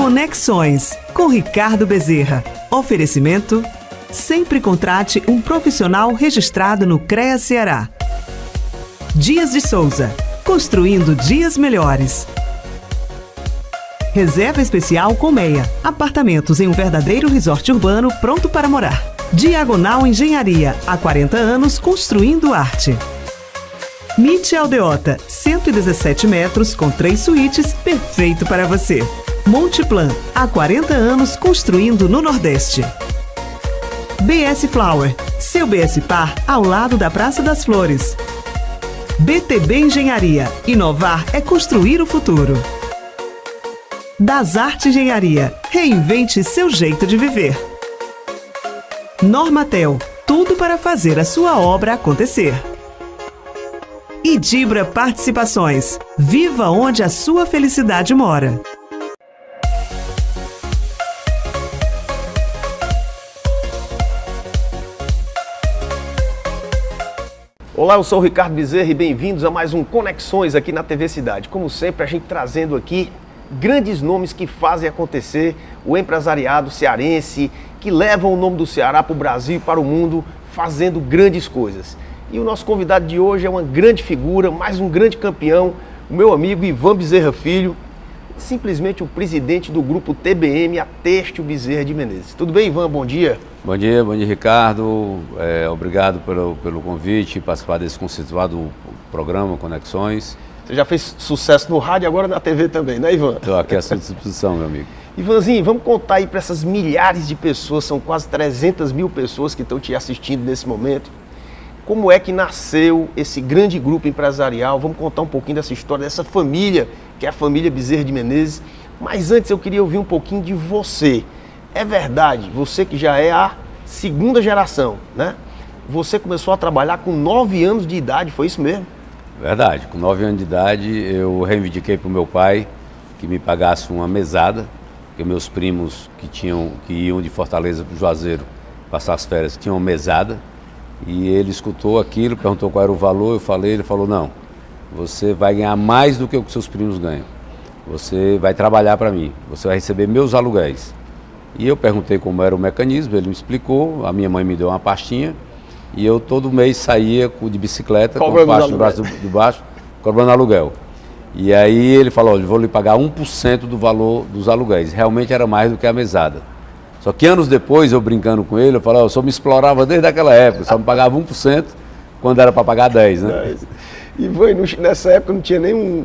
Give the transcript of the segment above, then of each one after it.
Conexões, com Ricardo Bezerra. Oferecimento: sempre contrate um profissional registrado no CREA Ceará. Dias de Souza, construindo dias melhores. Reserva Especial Colmeia, apartamentos em um verdadeiro resort urbano pronto para morar. Diagonal Engenharia, há 40 anos construindo arte. MIT Aldeota, 117 metros com 3 suítes, perfeito para você. Monteplan, há 40 anos construindo no Nordeste. BS Flower, seu BS Par ao lado da Praça das Flores. BTB Engenharia, inovar é construir o futuro. Das Arte Engenharia, reinvente seu jeito de viver. Normatel, tudo para fazer a sua obra acontecer. E Dibra Participações, viva onde a sua felicidade mora. Olá, eu sou o Ricardo Bezerra e bem-vindos a mais um Conexões aqui na TV Cidade. Como sempre, a gente trazendo aqui grandes nomes que fazem acontecer o empresariado cearense, que levam o nome do Ceará para o Brasil e para o mundo, fazendo grandes coisas. E o nosso convidado de hoje é uma grande figura, mais um grande campeão, o meu amigo Ivan Bezerra Filho, simplesmente o presidente do grupo TBM, a Têxtil Bezerra de Menezes. Tudo bem, Ivan? Bom dia. Bom dia, Ricardo. Obrigado pelo convite, participar desse conceituado programa Conexões. Você já fez sucesso no rádio e agora na TV também, né, Ivan? Estou aqui à sua disposição, meu amigo. Ivanzinho, vamos contar aí para essas milhares de pessoas, são quase 300 mil pessoas que estão te assistindo nesse momento. Como é que nasceu esse grande grupo empresarial? Vamos contar um pouquinho dessa história, dessa família, que é a família Bezerra de Menezes. Mas antes eu queria ouvir um pouquinho de você. É verdade, você que já é a segunda geração, né? Você começou a trabalhar com 9 anos de idade, foi isso mesmo? Verdade, com 9 anos de idade eu reivindiquei para o meu pai que me pagasse uma mesada, porque meus primos que iam de Fortaleza para o Juazeiro passar as férias tinham uma mesada. E ele escutou aquilo, perguntou qual era o valor, eu falei, ele falou, não, você vai ganhar mais do que o que seus primos ganham. Você vai trabalhar para mim, você vai receber meus aluguéis. E eu perguntei como era o mecanismo, ele me explicou, a minha mãe me deu uma pastinha e eu todo mês saía de bicicleta, com a pasta do braço de baixo, cobrando aluguel. E aí ele falou, olha, eu vou lhe pagar 1% do valor dos aluguéis. Realmente era mais do que a mesada. Só que anos depois, eu brincando com ele, eu falava, eu só me explorava desde aquela época, só me pagava 1% quando era para pagar 10%, né? E nessa época não tinha nem um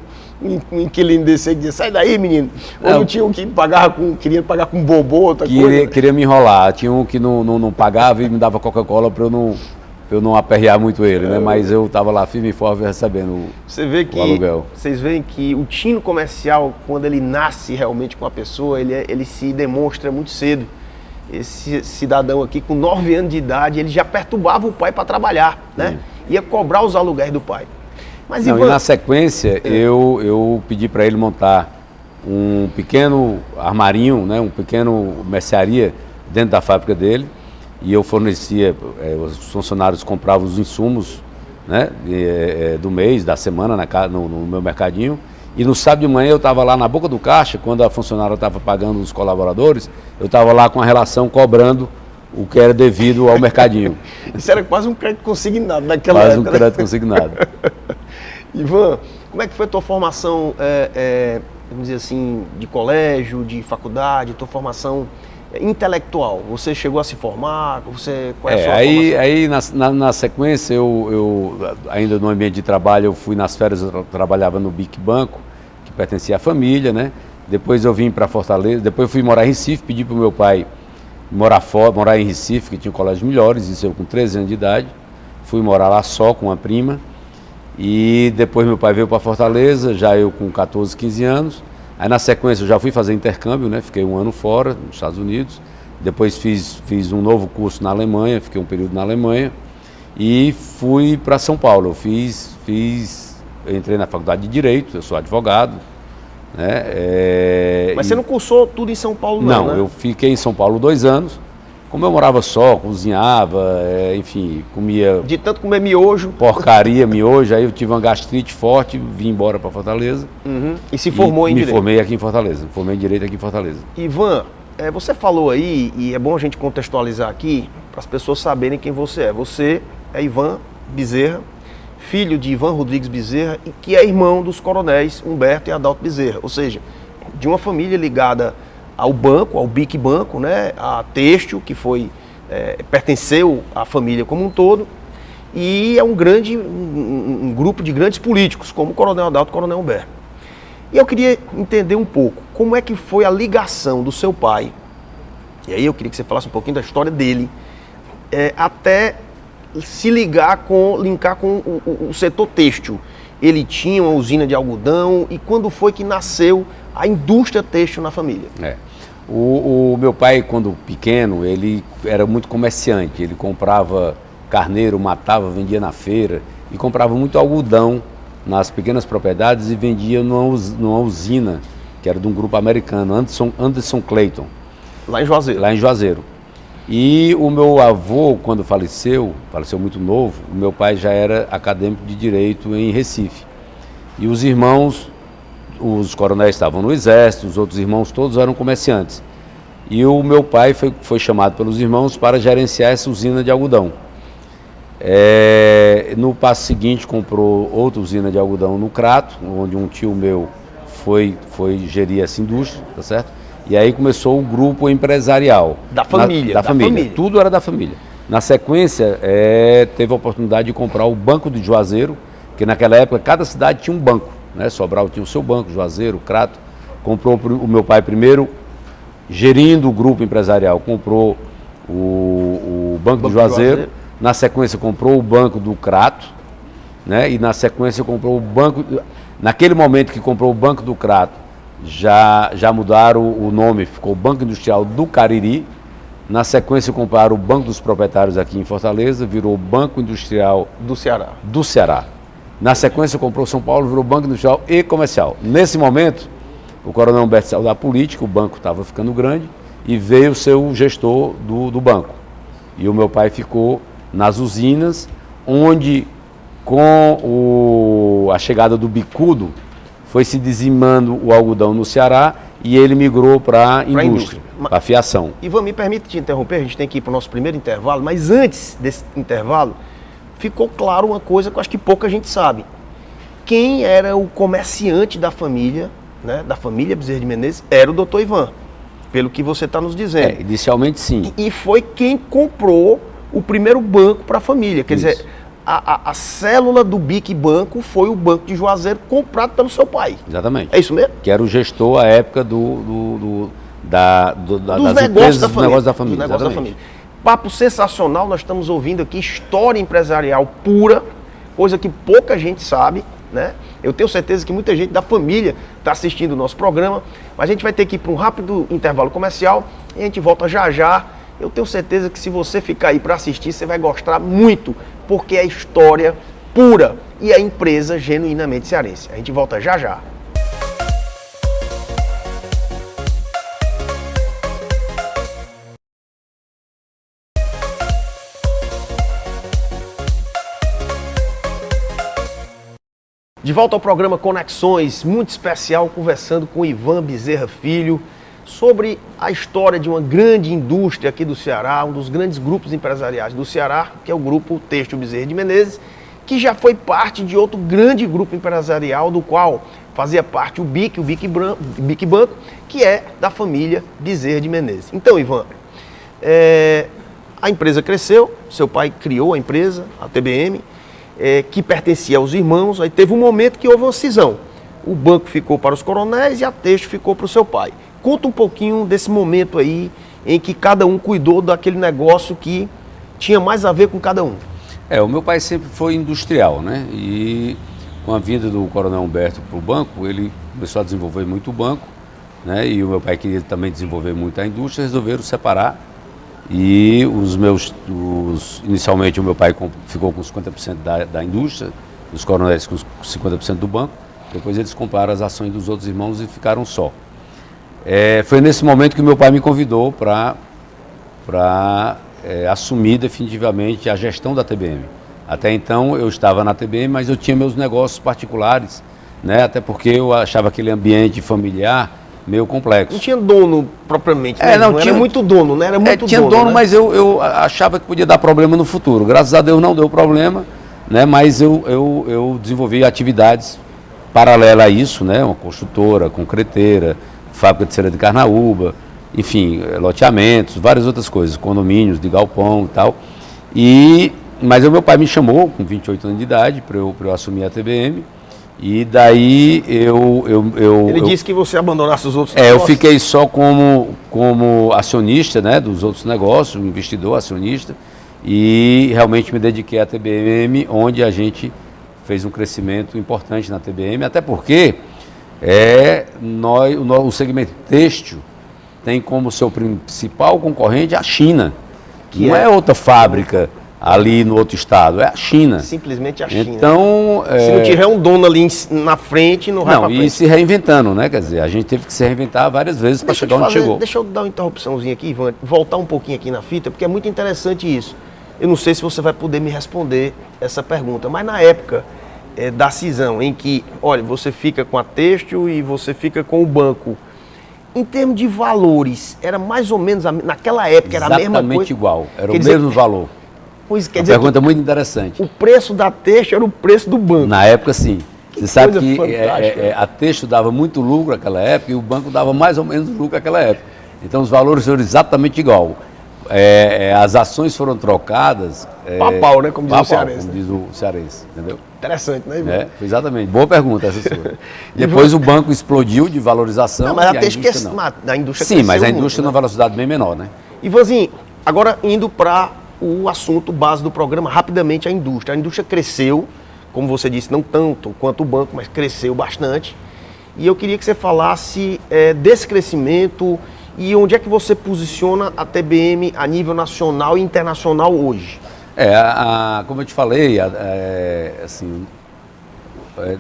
inquilino desse aí que dizia, sai daí, menino. Ou não tinha um que queria pagar com bobô, outra coisa. Queria me enrolar, tinha um que não pagava e me dava Coca-Cola para eu não aperrear muito ele, né? Mas eu estava lá firme e forte recebendo o aluguel. Vocês veem que o tino comercial, quando ele nasce realmente com a pessoa, ele se demonstra muito cedo. Esse cidadão aqui, com 9 anos de idade, ele já perturbava o pai para trabalhar, né? Ia cobrar os aluguéis do pai. Mas, Ivan... E na sequência, eu pedi para ele montar um pequeno armarinho, né? Um pequeno mercearia dentro da fábrica dele. E eu fornecia, os funcionários compravam os insumos, né? Do mês, da semana, no meu mercadinho. E no sábado de manhã eu estava lá na boca do caixa, quando a funcionária estava pagando os colaboradores, eu estava lá com a relação cobrando o que era devido ao mercadinho. Isso era quase um crédito consignado naquela época. Quase um crédito consignado. Ivan, como é que foi a tua formação, vamos dizer assim, de colégio, de faculdade, tua formação intelectual? Você chegou a se formar? Qual é a sua formação? Aí na sequência, eu ainda no ambiente de trabalho, eu fui nas férias, eu trabalhava no BIC Banco, que pertencia à família, né? Depois eu vim para Fortaleza, depois eu fui morar em Recife, pedi para o meu pai morar em Recife, que tinha colégios melhores, isso eu com 13 anos de idade. Fui morar lá só com uma prima. E depois meu pai veio para Fortaleza, já eu com 14, 15 anos. Aí na sequência eu já fui fazer intercâmbio, né? Fiquei um ano fora, nos Estados Unidos. Depois fiz um novo curso na Alemanha, fiquei um período na Alemanha. E fui para São Paulo. Eu entrei na faculdade de Direito, eu sou advogado. Né? Mas você não cursou tudo em São Paulo, não, né? Eu fiquei em São Paulo 2 anos. como eu morava só, cozinhava, enfim, comia... De tanto comer miojo. Porcaria, miojo, aí eu tive uma gastrite forte, vim embora para Fortaleza. E se formou em Direito. Me formei aqui em Fortaleza, formei em Direito aqui em Fortaleza. Ivan, você falou aí, e é bom a gente contextualizar aqui, para as pessoas saberem quem você é. Você é Ivan Bezerra, filho de Ivan Rodrigues Bezerra, e que é irmão dos coronéis Humberto e Adalto Bezerra, ou seja, de uma família ligada ao banco, ao BIC Banco, né, a Têxtil, que pertenceu à família como um todo, e é um grupo de grandes políticos, como o Coronel Adalto e o Coronel Humberto. E eu queria entender um pouco, como é que foi a ligação do seu pai, e aí eu queria que você falasse um pouquinho da história dele, até se linkar com o setor têxtil. Ele tinha uma usina de algodão, e quando foi que nasceu a indústria têxtil na família? O meu pai, quando pequeno, ele era muito comerciante. Ele comprava carneiro, matava, vendia na feira e comprava muito algodão nas pequenas propriedades e vendia numa usina, que era de um grupo americano, Anderson Clayton. Lá em Juazeiro. Lá em Juazeiro. E o meu avô, quando faleceu muito novo, o meu pai já era acadêmico de Direito em Recife. E os irmãos, os coronéis estavam no exército, os outros irmãos todos eram comerciantes. E o meu pai foi chamado pelos irmãos para gerenciar essa usina de algodão. No passo seguinte comprou outra usina de algodão no Crato, onde um tio meu foi gerir essa indústria, tá certo? E aí começou o grupo empresarial. Da família. Da família. Tudo era da família. Na sequência, teve a oportunidade de comprar o Banco de Juazeiro, que naquela época cada cidade tinha um banco, né? Sobral tinha o seu banco, Juazeiro, Crato. Comprou o meu pai primeiro, gerindo o grupo empresarial, comprou o Banco de Juazeiro. Na sequência comprou o Banco do Crato, né? E na sequência comprou o Banco... Naquele momento que comprou o Banco do Crato, já mudaram o nome, ficou o Banco Industrial do Cariri. Na sequência compraram o Banco dos Proprietários aqui em Fortaleza, virou o Banco Industrial do Ceará. Na sequência comprou São Paulo, virou Banco Industrial e Comercial. Nesse momento, o Coronel Humberto saiu da política, o banco estava ficando grande e veio o seu gestor do banco. E o meu pai ficou nas usinas, onde com a chegada do bicudo, foi se dizimando o algodão no Ceará e ele migrou para a indústria, para a fiação. Ivan, me permite te interromper, a gente tem que ir para o nosso primeiro intervalo, mas antes desse intervalo, ficou claro uma coisa que eu acho que pouca gente sabe. Quem era o comerciante da família, né, da família Bezerra de Menezes, era o doutor Ivan, pelo que você está nos dizendo. Inicialmente sim. E foi quem comprou o primeiro banco para a família, quer dizer... A célula do BIC Banco foi o Banco de Juazeiro comprado pelo seu pai. Exatamente. É isso mesmo? Que era o gestor à época dos negócios da família. Papo sensacional, nós estamos ouvindo aqui história empresarial pura, coisa que pouca gente sabe, né? Eu tenho certeza que muita gente da família está assistindo o nosso programa, mas a gente vai ter que ir para um rápido intervalo comercial e a gente volta já já. Eu tenho certeza que se você ficar aí para assistir, você vai gostar muito, porque é história pura e a empresa genuinamente cearense. A gente volta já já. De volta ao programa Conexões, muito especial, conversando com Ivan Bezerra Filho, sobre a história de uma grande indústria aqui do Ceará, um dos grandes grupos empresariais do Ceará, que é o Grupo Têxtil Bezerra de Menezes, que já foi parte de outro grande grupo empresarial, do qual fazia parte o BIC Banco, que é da família Bezerra de Menezes. Então, Ivan, a empresa cresceu, seu pai criou a empresa, a TBM, que pertencia aos irmãos, aí teve um momento que houve uma cisão. O banco ficou para os coronéis e a Têxtil ficou para o seu pai. Conta um pouquinho desse momento aí, em que cada um cuidou daquele negócio que tinha mais a ver com cada um. O meu pai sempre foi industrial, né? E com a vinda do Coronel Humberto para o banco, ele começou a desenvolver muito o banco, né? E o meu pai queria também desenvolver muito a indústria, resolveram separar. E inicialmente o meu pai ficou com 50% da indústria, os coronéis com 50% do banco. Depois eles compraram as ações dos outros irmãos e ficaram só. Foi nesse momento que meu pai me convidou para para assumir definitivamente a gestão da TBM. Até então eu estava na TBM, mas eu tinha meus negócios particulares, né? Até porque eu achava aquele ambiente familiar meio complexo. Não tinha dono propriamente, né? Não tinha era muito dono, né? Era muito tinha dono, né? mas eu achava que podia dar problema no futuro. Graças a Deus não deu problema, né? Mas eu desenvolvi atividades paralelas a isso, né? Uma construtora, concreteira, fábrica de cera de carnaúba, enfim, loteamentos, várias outras coisas, condomínios de galpão e tal. Mas o meu pai me chamou com 28 anos de idade para eu assumir a TBM. E daí Ele disse que você abandonasse os outros negócios. Eu fiquei só como acionista, né, dos outros negócios, um investidor, acionista, e realmente me dediquei à TBM, onde a fez um crescimento importante na TBM, até porque o segmento têxtil tem como seu principal concorrente a China, que não é outra fábrica ali no outro estado, é a China. Simplesmente a China. Então, se não tiver um dono ali na frente, não vai para frente. E se reinventando, né? Quer dizer, a gente teve que se reinventar várias vezes para chegar onde chegou. Deixa eu dar uma interrupçãozinha aqui, Ivan, voltar um pouquinho aqui na fita, porque é muito interessante isso. Eu não sei se você vai poder me responder essa pergunta, mas na época da cisão, em que, olha, você fica com a têxtil e você fica com o banco, em termos de valores, era mais ou menos, naquela época era a mesma coisa? Exatamente igual, era o mesmo valor. Pois, quer Uma dizer, pergunta muito interessante. O preço da têxtil era o preço do banco. Na época, sim. Você sabe que fantástica. a têxtil dava muito lucro naquela época e o banco dava mais ou menos lucro naquela época. Então, os valores foram exatamente igual. As ações foram trocadas... Pau, né? Como diz o cearense. Como diz o cearense, entendeu? Interessante, né, Ivan? Exatamente. Boa pergunta essa sua. Depois o banco explodiu de valorização. Não, mas a têxtil a indústria sim, mas a indústria muito, numa velocidade bem menor, né? Ivanzinho, agora indo para o assunto base do programa, rapidamente a indústria. A indústria cresceu, como você disse, não tanto quanto o banco, mas cresceu bastante. E eu queria que você falasse desse crescimento e onde é que você posiciona a TBM a nível nacional e internacional hoje. Como eu te falei,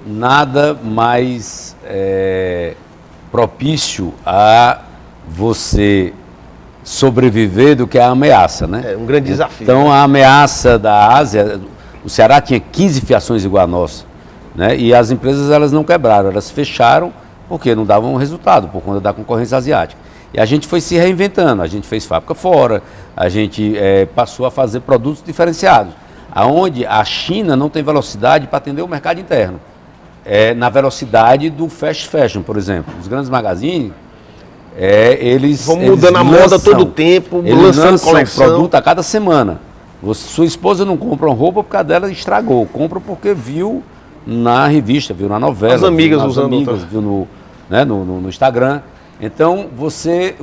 nada mais propício a você sobreviver do que a ameaça, né? É um grande desafio. Então, a ameaça da Ásia, o Ceará tinha 15 fiações igual a nossa, né? E as empresas elas não quebraram, elas fecharam porque não davam resultado por conta da concorrência asiática. E a gente foi se reinventando, a gente fez fábrica fora, a gente passou a fazer produtos diferenciados, aonde a China não tem velocidade para atender o mercado interno. Na velocidade do fast fashion, por exemplo. Os grandes magazines, eles vão mudando a moda todo o tempo, lançando coleção. Produto a cada semana. Sua esposa não compra uma roupa porque a dela estragou, compra porque viu na revista, viu na novela, as amigas usando, viu no Instagram. Então você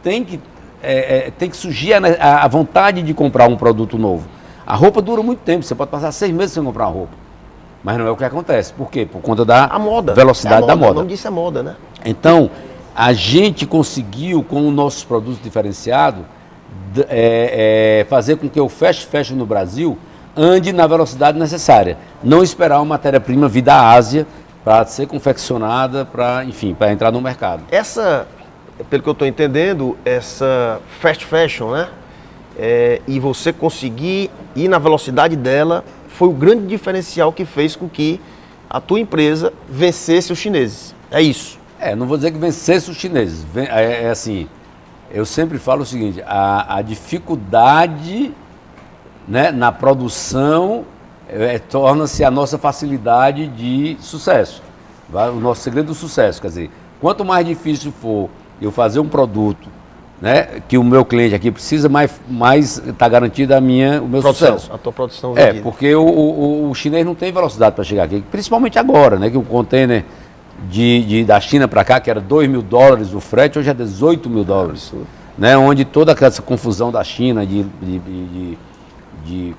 tem que surgir a vontade de comprar um produto novo. A roupa dura muito tempo, você pode passar 6 meses sem comprar uma roupa. Mas não é o que acontece. Por quê? Por conta da velocidade da moda. O nome disso é moda, né? Então, a gente conseguiu, com os nossos produtos diferenciados, fazer com que o fast fashion no Brasil ande na velocidade necessária. Não esperar uma matéria-prima vir da Ásia para ser confeccionada, para entrar no mercado. Essa, pelo que eu estou entendendo, essa fast fashion, né? E você conseguir ir na velocidade dela, foi o grande diferencial que fez com que a tua empresa vencesse os chineses. É isso. Não vou dizer que vencesse os chineses. Assim, eu sempre falo o seguinte, a dificuldade, né, na produção torna-se a nossa facilidade de sucesso. O nosso segredo do sucesso, quer dizer, quanto mais difícil for eu fazer um produto, né, que o meu cliente aqui precisa, mais está garantido o meu sucesso. A tua produção vendida. Porque o chinês não tem velocidade para chegar aqui, principalmente agora, né, que o container da China para cá, que era $2.000 o frete, hoje é $18.000. Né, onde toda essa confusão da China, de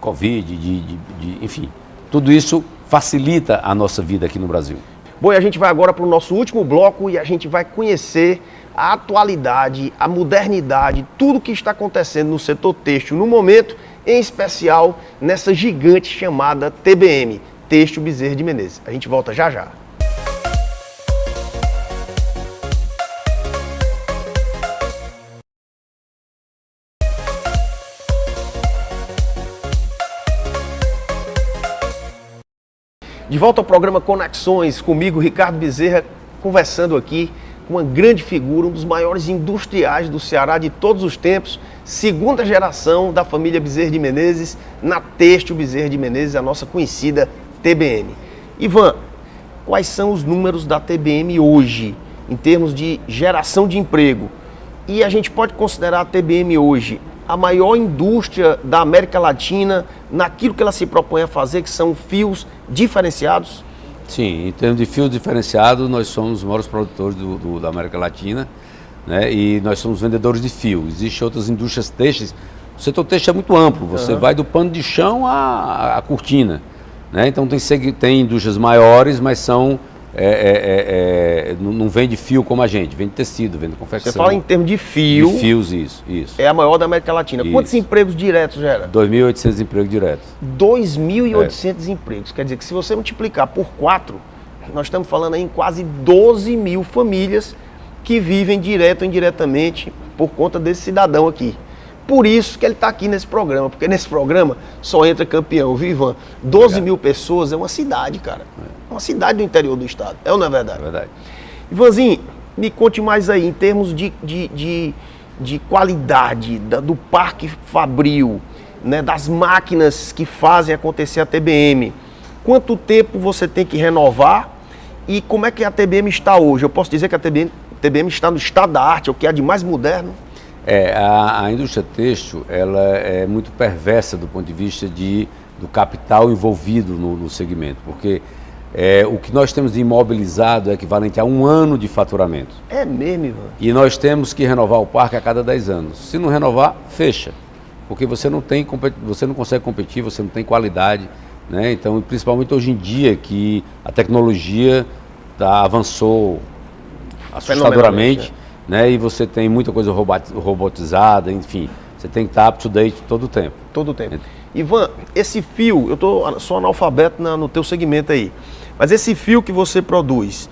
Covid, enfim, tudo isso facilita a nossa vida aqui no Brasil. Bom, e a gente vai agora para o nosso último bloco e a gente vai conhecer a atualidade, a modernidade, tudo que está acontecendo no setor têxtil no momento, em especial nessa gigante chamada TBM, Têxtil Bezerra de Menezes. A gente volta já já. De volta ao programa Conexões, comigo, Ricardo Bezerra, conversando aqui com uma grande figura, um dos maiores industriais do Ceará de todos os tempos, segunda geração da família Bezerra de Menezes, na Têxtil Bezerra de Menezes, a nossa conhecida TBM. Ivan, quais são os números da TBM hoje, em termos de geração de emprego? E a gente pode considerar a TBM hoje a maior indústria da América Latina naquilo que ela se propõe a fazer, que são fios diferenciados? Sim, em termos de fios diferenciados, nós somos os maiores produtores da América Latina, né? E nós somos vendedores de fio. Existem outras indústrias têxteis. O setor têxtil é muito amplo, você vai do pano de chão à cortina, né? Então tem indústrias maiores, mas são... não vende fio como a gente, vende tecido, vende confecção. Você fala em termos de fio. De fios, isso. É a maior da América Latina. Isso. Quantos empregos diretos gera? 2.800 empregos diretos. 2.800 empregos. Quer dizer que se você multiplicar por 4, nós estamos falando aí em quase 12 mil famílias que vivem direto ou indiretamente por conta desse cidadão aqui. Por isso que ele está aqui nesse programa, porque nesse programa só entra campeão, viu, Ivan? 12 mil pessoas é uma cidade, cara. É uma cidade do interior do estado. É ou não é verdade? É verdade. Ivanzinho, me conte mais aí, em termos de qualidade do parque fabril, né, das máquinas que fazem acontecer a TBM. Quanto tempo você tem que renovar e como é que a TBM está hoje? Eu posso dizer que a TBM está no estado da arte, é o que há de mais moderno? A indústria têxtil, ela é muito perversa do ponto de vista do capital envolvido no segmento, porque o que nós temos de imobilizado é equivalente a 1 ano de faturamento. É mesmo, Ivan? E nós temos que renovar o parque a cada 10 anos. Se não renovar, fecha, porque você não consegue competir, você não tem qualidade, né? Então, principalmente hoje em dia que a tecnologia avançou assustadoramente, né? E você tem muita coisa robotizada, enfim, você tem que estar up to date todo o tempo. Todo o tempo. Ivan, esse fio, sou analfabeto no teu segmento aí, mas esse fio que você produz,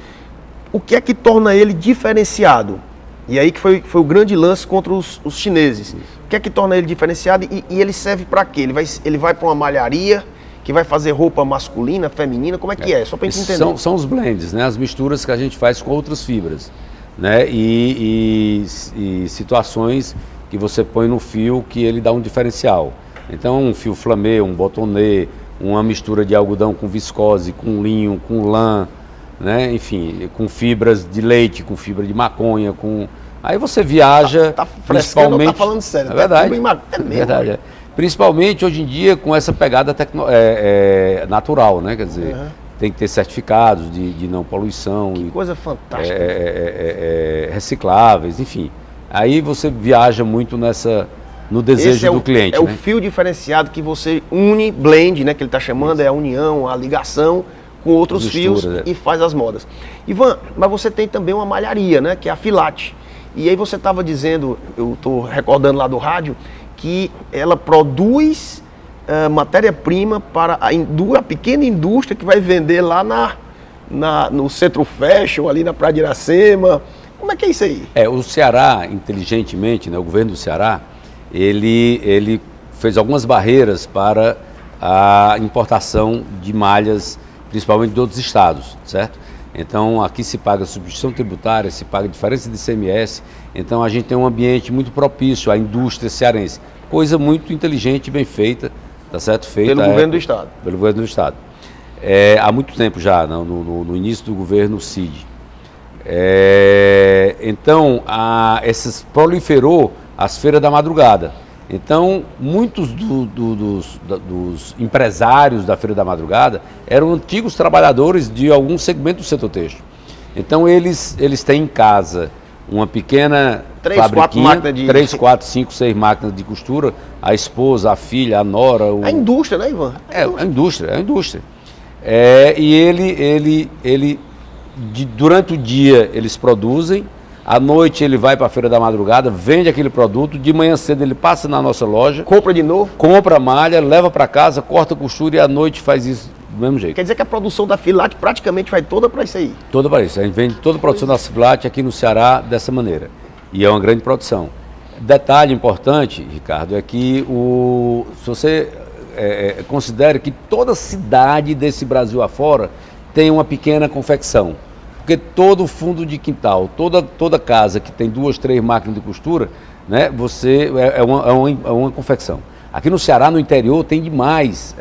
o que é que torna ele diferenciado? E aí que foi o grande lance contra os chineses. Isso. O que é que torna ele diferenciado e ele serve para quê? Ele vai para uma malharia que vai fazer roupa masculina, feminina, como é que é? Só para a gente entender. São os blends, né? As misturas que a gente faz com outras fibras, né? E situações que você põe no fio que ele dá um diferencial. Então um fio flamê, um botonê, uma mistura de algodão com viscose, com linho, com lã, né? Enfim, com fibras de leite, com fibra de maconha, aí você viaja principalmente... Não tá falando sério, é verdade, é mesmo. Verdade, é. Principalmente hoje em dia com essa pegada natural, né? Quer dizer, tem que ter certificados de não poluição. Que coisa fantástica. Recicláveis, enfim. Aí você viaja muito no desejo do cliente. É o fio diferenciado que você blend, né? Que ele está chamando, é a união, a ligação com outros fios e faz as modas. Ivan, mas você tem também uma malharia, né? Que é a Filate. E aí você estava dizendo, eu estou recordando lá do rádio, que ela produz matéria-prima para a pequena indústria que vai vender lá no Centro Fashion, ali na Praia de Iracema. Como é que é isso aí? O Ceará, inteligentemente, né, o governo do Ceará, ele fez algumas barreiras para a importação de malhas, principalmente de outros estados, certo? Então aqui se paga substituição tributária, se paga diferença de ICMS, então a gente tem um ambiente muito propício à indústria cearense. Coisa muito inteligente e bem feita, tá certo? Feita pelo governo do estado. Pelo governo do estado. Há muito tempo já, no início do governo Cid. Então, proliferou as feiras da madrugada. Então, muitos dos empresários da Feira da Madrugada eram antigos trabalhadores de algum segmento do setor têxtil. Então, eles têm em casa uma pequena fabriquinha, 3, 4, 5, 6 máquinas de costura, a esposa, a filha, a nora... A indústria, né, Ivan? A indústria. Durante o dia, eles produzem. À noite ele vai para a Feira da Madrugada, vende aquele produto, de manhã cedo ele passa na nossa loja. Compra de novo? Compra a malha, leva para casa, corta a costura e à noite faz isso do mesmo jeito. Quer dizer que a produção da Filate praticamente vai toda para isso aí? Toda para isso. A gente vende toda a produção da Filate aqui no Ceará dessa maneira. E é uma grande produção. Detalhe importante, Ricardo, é que se você considere que toda cidade desse Brasil afora tem uma pequena confecção. Porque todo fundo de quintal, toda casa que tem 2, 3 máquinas de costura, né, é uma confecção. Aqui no Ceará, no interior, tem demais.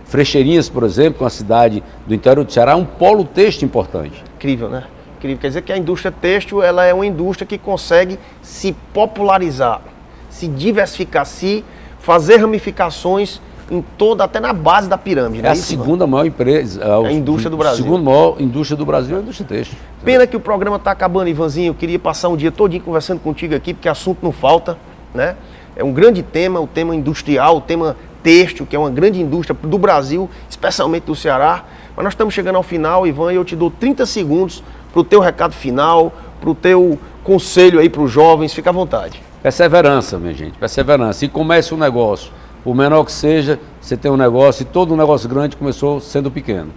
Frecheirinhas, por exemplo, que é uma cidade do interior do Ceará, é um polo têxtil importante. Incrível, né? Incrível. Quer dizer que a indústria têxtil, ela é uma indústria que consegue se popularizar, se diversificar, se fazer ramificações em toda, até na base da pirâmide. É a segunda maior empresa. A indústria do Brasil. A segunda maior indústria do Brasil é a indústria têxtil. Pena que o programa está acabando, Ivanzinho. Eu queria passar um dia todinho conversando contigo aqui, porque assunto não falta, né? É um grande tema, o tema industrial, o tema têxtil, que é uma grande indústria do Brasil, especialmente do Ceará. Mas nós estamos chegando ao final, Ivan, e eu te dou 30 segundos para o teu recado final, para o teu conselho aí para os jovens. Fica à vontade. Perseverança, minha gente, perseverança. E comece um negócio. Por menor que seja, você tem um negócio, e todo um negócio grande começou sendo pequeno.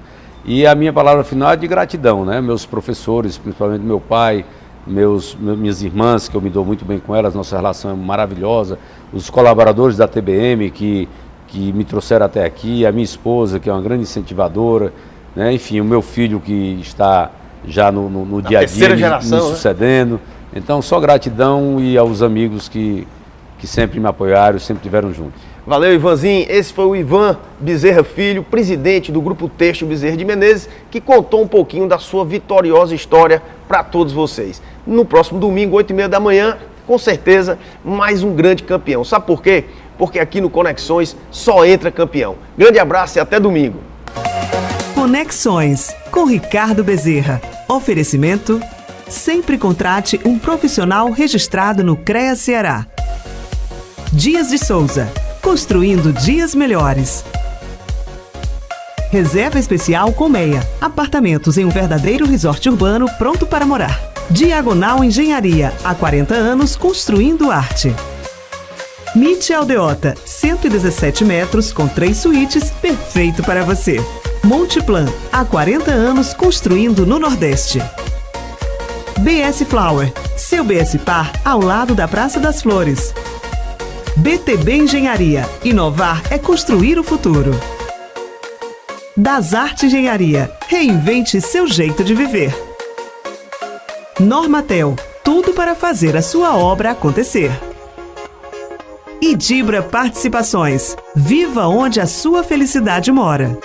E a minha palavra final é de gratidão, né? Meus professores, principalmente meu pai, minhas irmãs, que eu me dou muito bem com elas, nossa relação é maravilhosa, os colaboradores da TBM que me trouxeram até aqui, a minha esposa, que é uma grande incentivadora, né? Enfim, o meu filho que está já no dia a dia me sucedendo. Né? Então, só gratidão, e aos amigos que sempre me apoiaram, sempre estiveram juntos. Valeu, Ivanzinho. Esse foi o Ivan Bezerra Filho, presidente do Grupo Têxtil Bezerra de Menezes, que contou um pouquinho da sua vitoriosa história para todos vocês. No próximo domingo, 8h30 da manhã, com certeza, mais um grande campeão. Sabe por quê? Porque aqui no Conexões só entra campeão. Grande abraço e até domingo. Conexões, com Ricardo Bezerra. Oferecimento: sempre contrate um profissional registrado no CREA Ceará. Dias de Souza, construindo dias melhores. Reserva especial Colmeia, apartamentos em um verdadeiro resort urbano pronto para morar. Diagonal Engenharia, há 40 anos construindo arte. MIT Aldeota, 117 metros com 3 suítes, perfeito para você. Monteplan, há 40 anos construindo no Nordeste. BS Flower, seu BS Par ao lado da Praça das Flores. BTB Engenharia, inovar é construir o futuro. Das Arte Engenharia, reinvente seu jeito de viver. Normatel, tudo para fazer a sua obra acontecer. E Dibra Participações, viva onde a sua felicidade mora.